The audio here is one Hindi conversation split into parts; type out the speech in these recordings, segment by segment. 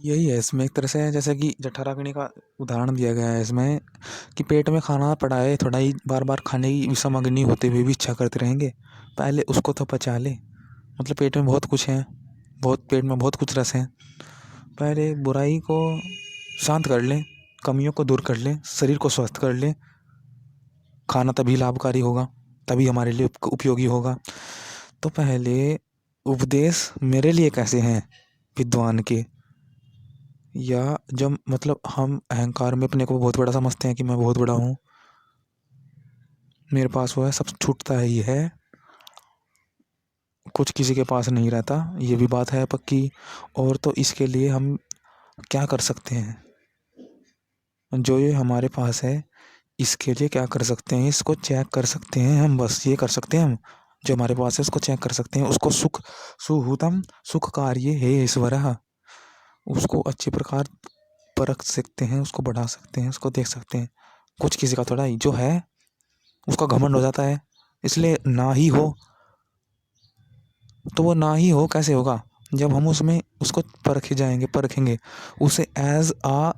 यही है इसमें एक तरह से, जैसे कि जठराग्नि का उदाहरण दिया गया है इसमें, कि पेट में खाना पड़ा है थोड़ा ही, बार बार खाने की विषम अग्नि होते हुए भी इच्छा करते रहेंगे, पहले उसको तो पचा ले। मतलब पेट में बहुत कुछ है, बहुत पेट में बहुत कुछ रस है, पहले बुराई को शांत कर लें, कमियों को दूर कर लें, शरीर को स्वस्थ कर लें। खाना तभी लाभकारी होगा, तभी हमारे लिए उपयोगी होगा। तो पहले उपदेश मेरे लिए कैसे हैं विद्वान के, या जब मतलब हम अहंकार में अपने को बहुत बड़ा समझते हैं कि मैं बहुत बड़ा हूँ, मेरे पास वो है, सब छूटता ही है, कुछ किसी के पास नहीं रहता, ये भी बात है पक्की। और तो इसके लिए हम क्या कर सकते हैं, जो ये हमारे पास है इसके लिए क्या कर सकते हैं, इसको चेक कर सकते हैं हम, बस ये कर सकते हैं हम, जो हमारे पास है उसको चेक कर सकते हैं, उसको सुख सुहूतम सुख कार्य है ईश्वर, उसको अच्छी प्रकार परख सकते हैं, उसको बढ़ा सकते हैं, उसको देख सकते हैं। कुछ किसी का थोड़ा ही जो है उसका घमंड हो जाता है, इसलिए ना ही हो, तो वो ना ही हो कैसे होगा, जब हम उसमें उसको परखे जाएंगे, परखेंगे उसे एज आ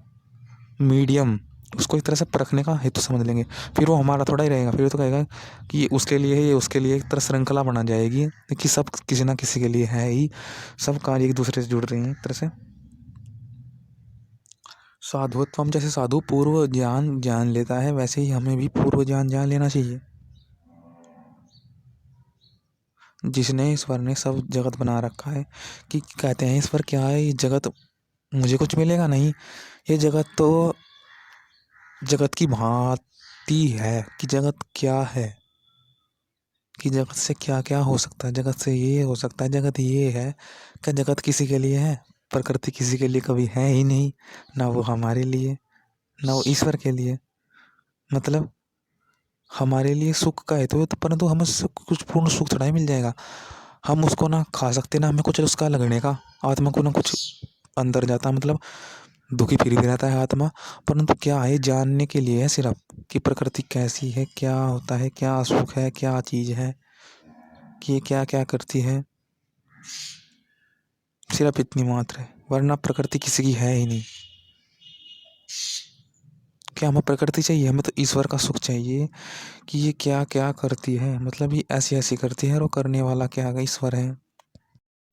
मीडियम, उसको एक तरह से परखने का हेतु समझ लेंगे, फिर वो हमारा थोड़ा ही रहेगा, फिर वो तो कहेगा कि ये उसके लिए है, ये उसके लिए, एक तरह श्रृंखला बना जाएगी कि सब किसी ना किसी के लिए है ही, सब कार्य एक दूसरे से जुड़ रहे हैं एक तरह से। साधुत्वम, जैसे साधु पूर्व ज्ञान जान लेता है, वैसे ही हमें भी पूर्व ज्ञान जान लेना चाहिए। जिसने ईश्वर ने सब जगत बना रखा है, कि कहते हैं ईश्वर क्या है, ये जगत मुझे कुछ मिलेगा नहीं, ये जगत तो जगत की भांति है, कि जगत क्या है, कि जगत से क्या क्या हो सकता है, जगत से ये हो सकता है, जगत ये है। क्या जगत किसी के लिए है? प्रकृति किसी के लिए कभी है ही नहीं, ना वो हमारे लिए, ना वो ईश्वर के लिए। मतलब हमारे लिए सुख का हेतु है, तो परंतु हमें सुख, कुछ पूर्ण सुख थोड़ा ही मिल जाएगा, हम उसको ना खा सकते, ना हमें कुछ उसका लगने का, आत्मा को ना कुछ अंदर जाता, मतलब दुखी फिर भी रहता है आत्मा, परंतु क्या है, जानने के लिए है सिर्फ, कि प्रकृति कैसी है, क्या होता है, क्या सुख है, क्या चीज़ है, कि ये क्या क्या करती है, सिर्फ इतनी मात्र है, वरना प्रकृति किसी की है ही नहीं। क्या हमें प्रकृति चाहिए, हमें तो ईश्वर का सुख चाहिए, कि ये क्या क्या करती है, मतलब ये ऐसी ऐसी करती है, और वो करने वाला क्या है, ईश्वर है।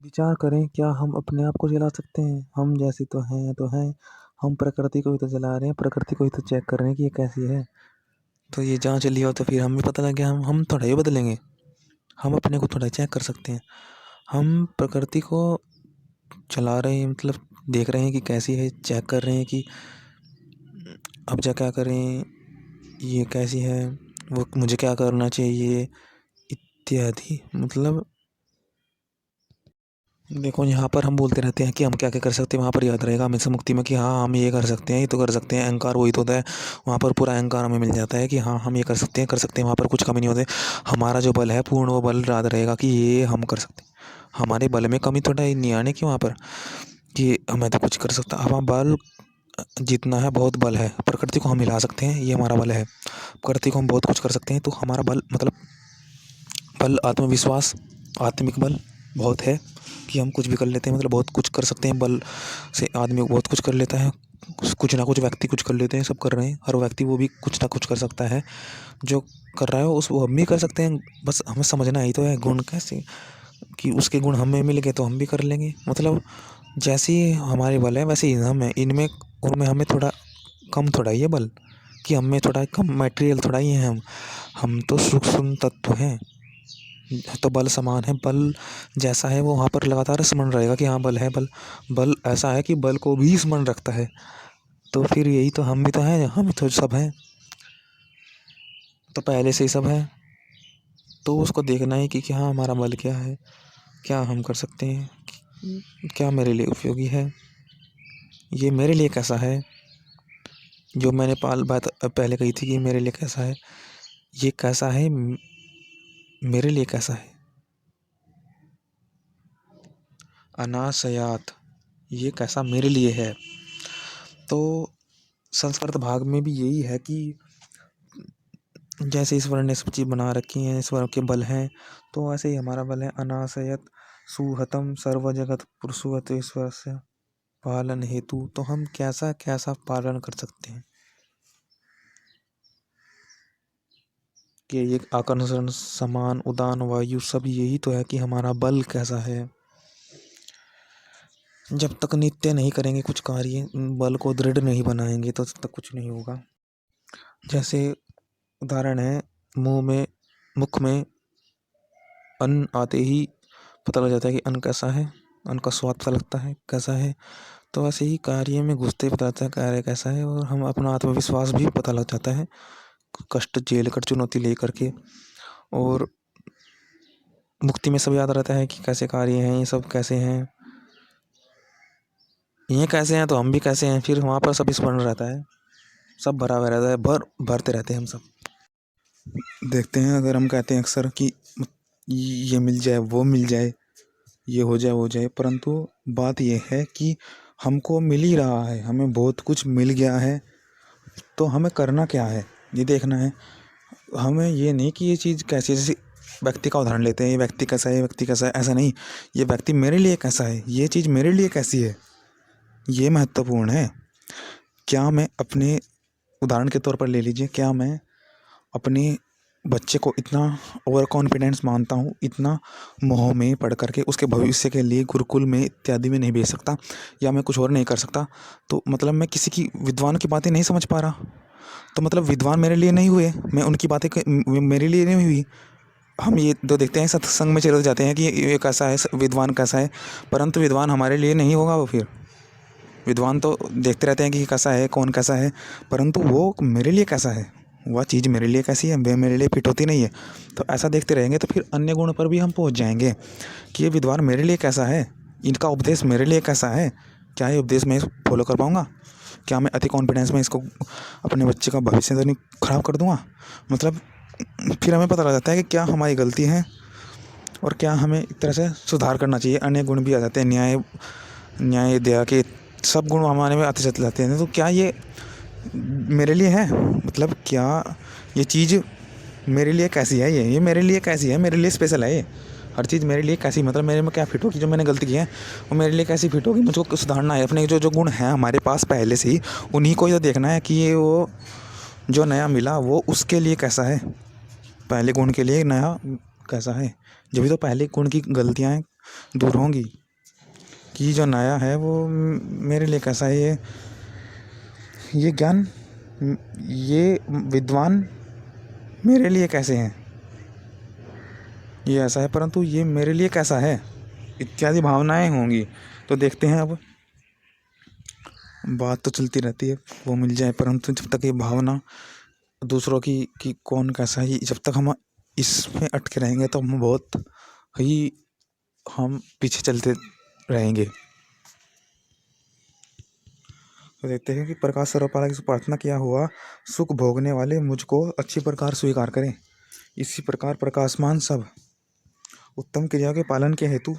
विचार करें, क्या हम अपने आप को जला सकते हैं? हम जैसे तो हैं, हम प्रकृति को ही तो जला रहे हैं, प्रकृति को ही तो चेक कर रहे हैं कि ये कैसी है। तो ये जांच लिया तो फिर हमें पता लग गया, हम थोड़ा ही बदलेंगे, हम अपने को थोड़ा चेक कर सकते हैं। हम प्रकृति को चला रहे हैं, मतलब देख रहे हैं कि कैसी है, चेक कर रहे हैं कि अब जा क्या करें, ये कैसी है, वो मुझे क्या करना चाहिए, इत्यादि। मतलब देखो, यहाँ पर हम बोलते रहते हैं कि हम क्या क्या कर सकते हैं, वहाँ पर याद रहेगा हमें से मुक्ति में कि हाँ हम ये कर सकते हैं, ये तो कर सकते हैं, अहंकार वही तो होता है, वहाँ पर पूरा अहंकार हमें मिल जाता है कि हाँ हम ये कर सकते हैं, कर सकते हैं, वहाँ पर कुछ कमी नहीं होती, हमारा जो बल है पूर्ण वो बल याद रहेगा कि ये हम कर सकते हैं, हमारे बल में कमी थोड़ा नहीं आने की वहाँ पर, कि मैं तो कुछ कर सकता, हमारा बल जितना है बहुत बल है, प्रकृति को हम हिला सकते हैं, ये हमारा बल है, प्रकृति को हम बहुत कुछ कर सकते हैं, तो हमारा बल मतलब बल आत्मविश्वास, आत्मिक बल बहुत है, कि हम कुछ भी कर लेते हैं, मतलब बहुत कुछ कर सकते हैं, बल से आदमी बहुत कुछ कर लेता है, कुछ ना कुछ व्यक्ति कुछ कर लेते हैं, सब कर रहे हैं, हर व्यक्ति वो भी कुछ ना कुछ कर सकता है, जो कर रहा है उस वो हम भी कर सकते हैं, बस हमें समझना ही तो है गुण कैसे, कि उसके गुण हमें मिल गए तो हम भी कर लेंगे। मतलब जैसे ही हमारे बल है वैसे ही हम है, इनमें उनमें हमें थोड़ा कम थोड़ा ही है बल, कि हमें थोड़ा कम मटेरियल थोड़ा ही है, हम तो सूक्ष्म तत्व हैं, तो बल समान है, बल जैसा है वो वहाँ पर लगातार स्मरण रहेगा कि हाँ बल है, बल बल ऐसा है कि बल को भी स्मरण रखता है, तो फिर यही तो हम भी तो हैं, हम तो सब हैं, तो पहले से ही सब है, तो उसको देखना है कि हाँ हमारा बल क्या है, क्या हम कर सकते हैं, क्या मेरे लिए उपयोगी है, ये मेरे लिए कैसा है, जो मैंने पाल बात पहले कही थी कि मेरे लिए कैसा है, ये कैसा है, मेरे लिए कैसा है, अनासयात, ये कैसा मेरे लिए है। तो संस्कृत भाग में भी यही है कि जैसे ईश्वर ने सब चीज़ बना रखी हैं, ईश्वर के बल हैं, तो वैसे ही हमारा बल है, अनासयत सुहतम सर्व जगत पुरुषवत ईश्वर से पालन हेतु तो हम कैसा कैसा पालन कर सकते हैं कि ये आकर्षण समान उदान वायु सब यही तो है कि हमारा बल कैसा है। जब तक नित्य नहीं करेंगे कुछ कार्य, बल को दृढ़ नहीं बनाएंगे तो तब तक कुछ नहीं होगा। जैसे उदाहरण है, मुख में अन्न आते ही पता लग जाता है कि अन्न कैसा है, अन्न का स्वाद पता लगता है कैसा है। तो ऐसे ही कार्य में घुसते ही पता लगता है कार्य कैसा है, और हम अपना आत्मविश्वास भी पता लग जाता है कष्ट झेल कर, चुनौती ले करके। और मुक्ति में सब याद रहता है कि कैसे कार्य हैं, ये सब कैसे हैं, ये कैसे हैं तो हम भी कैसे हैं। फिर वहाँ पर सब स्मरण रहता है, सब भरा हुआ रहता है, भरते रहते हैं हम सब। देखते हैं, अगर हम कहते हैं अक्सर कि ये मिल जाए वो मिल जाए, ये हो जाए वो जाए, परंतु बात ये है कि हमको मिल ही रहा है, हमें बहुत कुछ मिल गया है, तो हमें करना क्या है ये देखना है। हमें ये नहीं कि ये चीज़ कैसी है, जैसे व्यक्ति का उदाहरण लेते हैं, ये व्यक्ति कैसा है, ये व्यक्ति कैसा है, ऐसा नहीं, ये व्यक्ति मेरे लिए कैसा है, ये चीज़ मेरे लिए कैसी है, ये महत्वपूर्ण है। क्या मैं अपने, उदाहरण के तौर पर ले लीजिए, क्या मैं अपने बच्चे को इतना ओवर कॉन्फिडेंस मानता हूँ, इतना मोह में पढ़ करके उसके भविष्य के लिए गुरुकुल में इत्यादि में नहीं भेज सकता, या मैं कुछ और नहीं कर सकता, तो मतलब मैं किसी की विद्वान की बातें नहीं समझ पा रहा, तो मतलब विद्वान मेरे लिए नहीं हुए, मैं उनकी बातें मेरे लिए नहीं हुई। हम ये तो देखते हैं, सत्संग में चले जाते हैं कि ये कैसा है, विद्वान कैसा है, परंतु विद्वान हमारे लिए नहीं होगा वो। फिर विद्वान तो देखते रहते हैं कि कैसा है, कौन कैसा है, परंतु वो मेरे लिए कैसा है, वह चीज़ मेरे लिए कैसी है, वे मेरे लिए फिट होती नहीं है। तो ऐसा देखते रहेंगे तो फिर अन्य गुण पर भी हम पहुंच जाएंगे कि ये विद्वान मेरे लिए कैसा है, इनका उपदेश मेरे लिए कैसा है, क्या ये उपदेश मैं फॉलो कर पाऊँगा, क्या मैं अति कॉन्फिडेंस में इसको अपने बच्चे का भविष्य तो नहीं ख़राब कर दूँगा। मतलब फिर हमें पता लग जाता है कि क्या हमारी गलती है और क्या हमें एक तरह से सुधार करना चाहिए। अन्य गुण भी आ जाते हैं, न्याय दया के सब गुण हमारे में आते चले जाते हैं। तो क्या ये मेरे लिए है, मतलब क्या ये चीज़ मेरे लिए कैसी है, ये मेरे लिए कैसी है, मेरे लिए स्पेशल है, ये हर चीज़ मेरे लिए कैसी, मतलब मेरे में क्या फिट होगी, जो मैंने गलती की है वो मेरे लिए कैसी फिट होगी, मुझको सुधारना है। अपने जो जो गुण हैं हमारे पास पहले से ही, उन्हीं को तो देखना है कि ये वो जो नया मिला वो उसके लिए कैसा है, पहले गुण के लिए नया कैसा है, जब भी तो पहले गुण की गलतियाँ दूर होंगी कि जो नया है वो मेरे लिए कैसा है। ये ज्ञान, ये विद्वान मेरे लिए कैसे हैं, ये ऐसा है परंतु ये मेरे लिए कैसा है, इत्यादि भावनाएं होंगी। तो देखते हैं, अब बात तो चलती रहती है वो मिल जाए, परंतु जब तक ये भावना दूसरों की कि कौन कैसा है, जब तक हम इसमें अटके रहेंगे तो हम बहुत ही हम पीछे चलते रहेंगे। तो देखते हैं कि प्रकाश सर्वपाला की प्रार्थना किया हुआ, सुख भोगने वाले मुझको अच्छी प्रकार स्वीकार करें। इसी प्रकार प्रकाशमान सब उत्तम क्रिया के पालन के हेतु